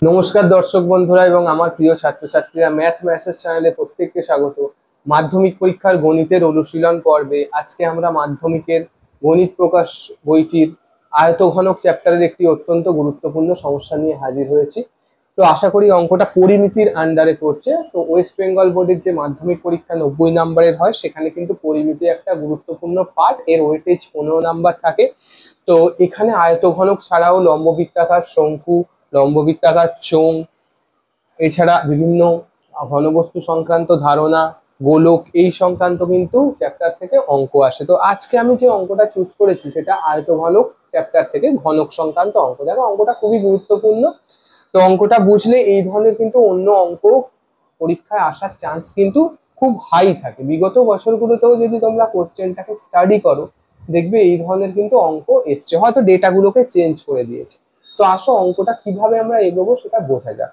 নমস্কার দর্শক বন্ধুরা এবং আমার প্রিয় ছাত্রছাত্রীরা, ম্যাথ ম্যাসেজ চ্যানেলে প্রত্যেককে স্বাগত। মাধ্যমিক পরীক্ষার গণিতের অনুশীলন পর্বে আজকে আমরা মাধ্যমিকের গণিত প্রকাশ বইটির আয়তঘনক চ্যাপ্টারের একটি অত্যন্ত গুরুত্বপূর্ণ সমস্যা নিয়ে হাজির হয়েছি। তো আশা করি অঙ্কটা পরিমিতির আন্ডারে পড়ছে। তো ওয়েস্ট বেঙ্গল বোর্ডের যে মাধ্যমিক পরীক্ষা 90 নম্বরের হয়, সেখানে কিন্তু পরিমিতি একটা গুরুত্বপূর্ণ পার্ট, এর ওয়েটেজ 15 নাম্বার থাকে। তো এখানে আয়তঘনক ছাড়াও লম্ববৃত্তাকার শঙ্কু, লম্ববৃত্তাকার চোঙ, এছাড়া বিভিন্ন ঘনবস্তু সংক্রান্ত ধারণা, গোলক, এই সংক্রান্ত কিন্তু চ্যাপ্টার থেকে অঙ্ক আসে। তো আজকে আমি যে অঙ্কটা চুজ করেছি সেটা আয়তঘনক চ্যাপ্টার থেকে ঘনক সংক্রান্ত অঙ্ক। দেখো অঙ্কটা খুবই গুরুত্বপূর্ণ। তো অঙ্কটা বুঝলে এই ধরনের কিন্তু অন্য অঙ্ক পরীক্ষায় আসার চান্স কিন্তু খুব হাই থাকে। বিগত বছরগুলোতেও যদি তোমরা কোশ্চেনটাকে স্টাডি করো, দেখবে এই ধরনের কিন্তু অঙ্ক এসছে, হয়তো ডেটাগুলোকে চেঞ্জ করে দিয়েছে। তো আসো অঙ্কটা কিভাবে আমরা এগোবো সেটা বোঝা যাক।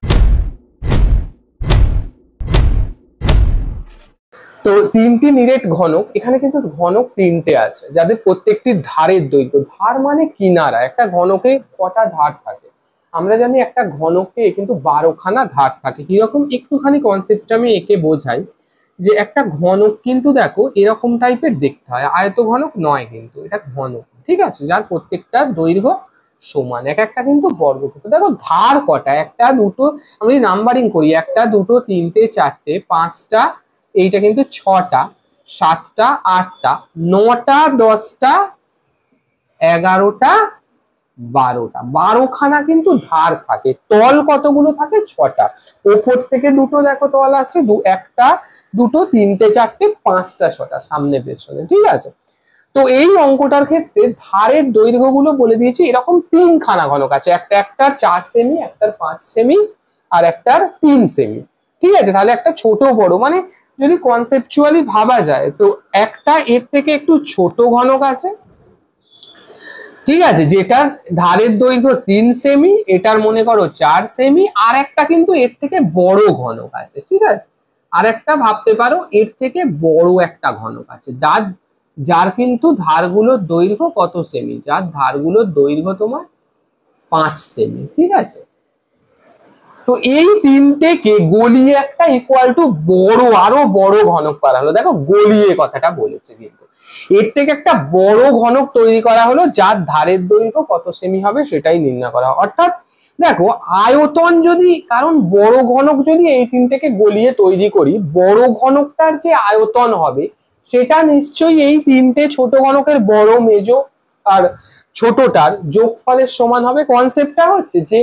তো তিনটি নিরেট ঘনক, এখানে কিন্তু ঘনক তিনটে আছে, যাদের প্রত্যেকটি ধারের দৈর্ঘ্য, ধার মানে কিনারা, একটা ঘনকে কটা ধার থাকে আমরা জানি, একটা ঘনকে কিন্তু 12খানা ধার থাকে। কিরকম একটুখানি কনসেপ্ট আমি একে বোঝাই, যে একটা ঘনক কিন্তু দেখো এরকম টাইপের দেখতে হয়, আয়ত ঘনক নয়, কিন্তু এটা ঘনক, ঠিক আছে, যার প্রত্যেকটা দৈর্ঘ্য সমান, এক একটা কিন্তু বর্গক্ষেত্র। দেখো ধার কটা, একটা দুটো, আমি নাম্বারিং করি, একটা দুটো তিনটে চারটে পাঁচটা, এইটা কিন্তু ছটা, সাতটা আটটা, নটা, 10টা, 11টা, 12টা, 12খানা কিন্তু ধার থাকে। তল কতগুলো থাকে? 6টা। ওপর থেকে দুটো দেখো তল আছে, একটা দুটো তিনটে চারটে পাঁচটা ছটা, সামনে পেছনে, ঠিক আছে। তো এই অঙ্কটার ক্ষেত্রে ধারের দৈর্ঘ্যগুলো বলে দিয়েছি, এরকম 3খানা ঘনক আছে, একটার 4 সেমি, একটার 5 সেমি, আর একটার 3 সেমি, ঠিক আছে। তাহলে একটা ছোট বড়, মানে যদি কনসেপচুয়ালি ভাবা যায়, তো একটা এর থেকে একটু ছোট ঘনক আছে, ঠিক আছে, যেটার ধারের দৈর্ঘ্য 3 সেমি, এটার মনে করো 4 সেমি, আর একটা কিন্তু এর থেকে বড় ঘনক আছে, ঠিক আছে। আর একটা ভাবতে পারো এর থেকে বড় একটা ঘনক আছে, যার কিন্তু ধারগুলোর দৈর্ঘ্য কত সেমি? যার ধারগুলোর দৈর্ঘ্য তোমার 5 সেমি, ঠিক আছে। তো এই তিনটেকে গলিয়ে একটা ইকুয়াল টু বড়, আরো বড় ঘনক করা হলো। দেখো গলিয়ে কথাটা বলেছে, কিন্তু এর থেকে একটা বড় ঘনক তৈরি করা হলো, যার ধারের দৈর্ঘ্য কত সেমি হবে সেটাই নির্ণয় করা হয়। অর্থাৎ দেখো আয়তন যদি, কারণ বড় ঘনক যদি এই তিনটেকে গলিয়ে তৈরি করি, বড় ঘনকটার যে আয়তন হবে সেটা নিশ্চয়ই এই তিনটে ছোট ঘনকের বড়, মেজো আর ছোটটার যোগফলের সমান হবে। কনসেপ্টটা হচ্ছে যে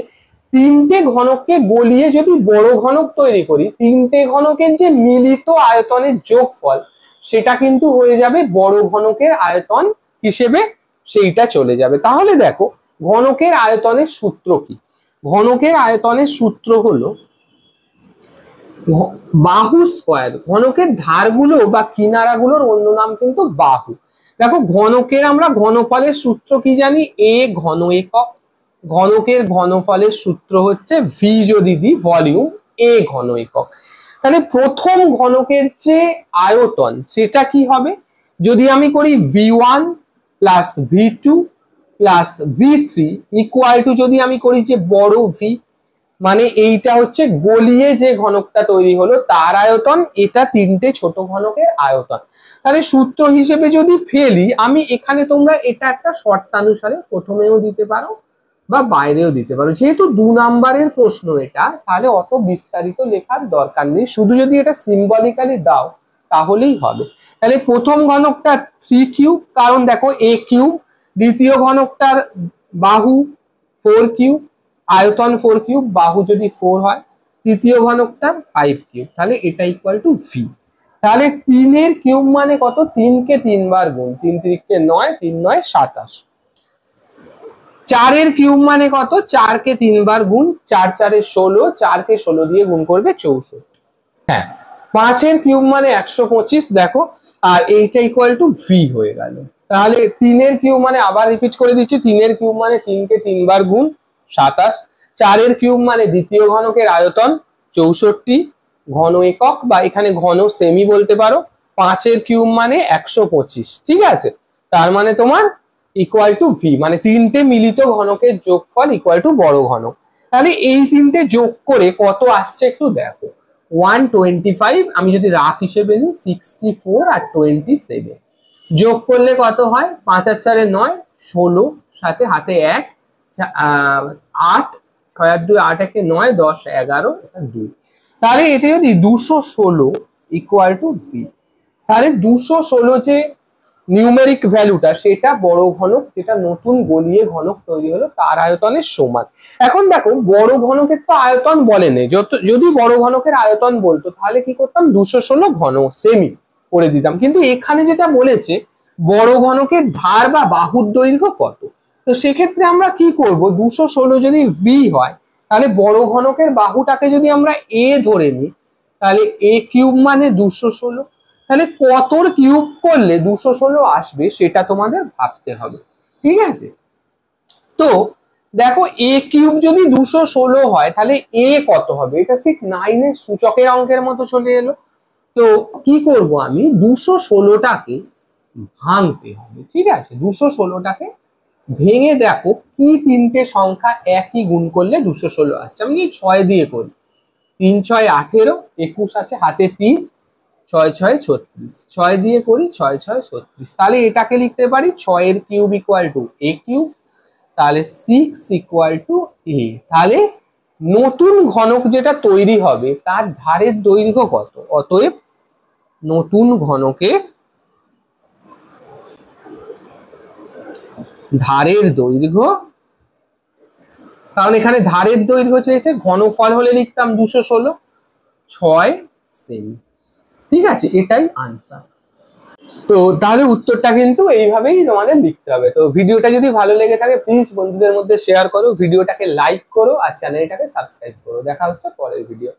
তিনটে ঘনককে গলিয়ে যদি বড় ঘনক তৈরি করি, তিনটে ঘনকের যে মিলিত আয়তনের যোগফল সেটা কিন্তু হয়ে যাবে বড় ঘনকের আয়তন হিসেবে, সেইটা চলে যাবে। তাহলে দেখো ঘনকের আয়তনের সূত্র কি? ঘনকের আয়তনের সূত্র হলো বাহু স্কয়ার। ঘনকের ধারগুলো বা কিনারাগুলোর অন্য নাম কিন্তু বাহু। দেখো ঘনকের আমরা ঘনফলের সূত্র কি জানি? এ ঘন একক। ঘনকের ঘনফলের সূত্র হচ্ছে ভি যদি দিই ভলিউম, এ ঘন একক। তাহলে প্রথম ঘনকের যে আয়তন সেটা কি হবে? যদি আমি করি V1 plus V2 plus V3 equal to, যদি আমি করি যে বড় ভি, মানে এইটা হচ্ছে গলিয়ে যে ঘনকটা তৈরি হলো তার আয়তন, এটা তিনটে ছোট ঘনকের আয়তন। তাহলে সূত্র হিসেবে যদি ফেলি আমি, এখানে তোমরা এটা একটা শর্তানুসারে প্রথমেও দিতে পারো বা বাইরেও দিতে পারো, যেহেতু 2 নাম্বারের প্রশ্ন এটা, তাহলে অত বিস্তারিত লেখার দরকার নেই, শুধু যদি এটা সিম্বলিক্যালি দাও তাহলেই হবে। তাহলে প্রথম ঘনকটা 3 কিউব, কারণ দেখো এ কিউব, দ্বিতীয় ঘনকটার বাহু 4 কিউব, আয়তন 4 কিউব, বাহু যদি 4 হয়, তৃতীয় ঘনকটা 5 কিউব, তাহলে এটা ইকুয়াল টু ভি। তাহলে 3 এর কিউব মানে কত? 3 কে 3 বার গুণ, 3 3 9, 3 9 27। 4 এর কিউব মানে কত? 4 কে 3 বার গুণ, 4 4 এ 16, 4 কে 16 দিয়ে গুণ করবে 64। হ্যাঁ, 5 এর কিউব মানে 125, দেখো, আর এইটা ইকুয়াল টু ভি হয়ে গেল। তাহলে 3 এর কিউব মানে, আবার রিপিট করে দিচ্ছি, 3 এর কিউব মানে 3 কে 3 বার গুণ 27, 4 এর কিউব মানে দ্বিতীয় ঘনকের আয়তন 64 ঘন একক, বা এখানে ঘন সেমি বলতে পারো, 5 এর কিউব মানে 125, ঠিক আছে। তার মানে তোমার ইকুয়াল টু ভি, মানে তিনটে মিলিত ঘনকের যোগফল ইকুয়াল টু বড় ঘনক। তাহলে এই তিনটে যোগ করে কত আসছে একটু দেখো। 125, আমি যদি রাফ হিসেবে নিই 64 আর 27 যোগ করলে কত হয়? 5 আর 4 9, 16, সাথে হাতে 1, 8, 6 আর 2 8, 1 9, 10 11 2। তাহলে এটা যদি 216 ইকুয়াল টু ভি, তাহলে 216 যে নিউমেরিক ভ্যালুটা সেটা বড় ঘনক, যেটা নতুন গলিয়ে ঘনক তৈরি হলো তার আয়তনের সমান। এখন দেখো বড় ঘনকের তো আয়তন বলেনি, যদি বড় ঘনকের আয়তন বলতো তাহলে কি করতাম? 216 ঘন সেমি করে দিতাম। কিন্তু এখানে যেটা বলেছে বড় ঘনকের ধার বা বাহুর দৈর্ঘ্য কত, তো সেক্ষেত্রে আমরা কি করব? 216 যদি ভি হয় তাহলে বড় ঘনকের বাহুটাকে যদি আমরা এ ধরে নিই তাহলে এ কিউব মানে 216। তাহলে কতর কিউব করলে 216 আসবে সেটা তোমাদের ভাবতে হবে, ঠিক আছে? তো দেখো এ কিউব যদি 216 হয় তাহলে এ কত হবে? এটা ঠিক 9 এর সূচকের অঙ্কের মতো চলে এলো। তো কি করব আমি? 216টাকে ভাঙতে হবে, ঠিক আছে? 216টাকে ভেঙে দেখো কি তিনটে সংখ্যা একই গুণ করলে 216 আসছে। আমি 6 দিয়ে করি, 3 6 18, 21 আছে হাতে 3, 6 6 36, 6 দিয়ে করি 6 6 36। তাহলে এটাকে লিখতে পারি 6 এর cube equal to A cube, তাহলে 6 ইকুয়াল টু এ। তাহলে নতুন ঘনক যেটা তৈরি হবে তার ধারের দৈর্ঘ্য কত? অতএব নতুন ঘনকের ধারের দৈর্ঘ্য, কারণ এখানে ধারের দৈর্ঘ্য চেয়েছে, ঘনফল হলে লিখতাম 216, 6 সেমি, ঠিক আছে? এটাই আনসার। তো তাহলে উত্তরটা কিন্তু এইভাবেই তোমাদের লিখতে হবে। তো ভিডিওটা যদি ভালো লেগে থাকে প্লিজ বন্ধুদের মধ্যে শেয়ার করো, ভিডিওটাকে লাইক করো আর চ্যানেলটাকে সাবস্ক্রাইব করো। দেখা হচ্ছে পরের ভিডিও।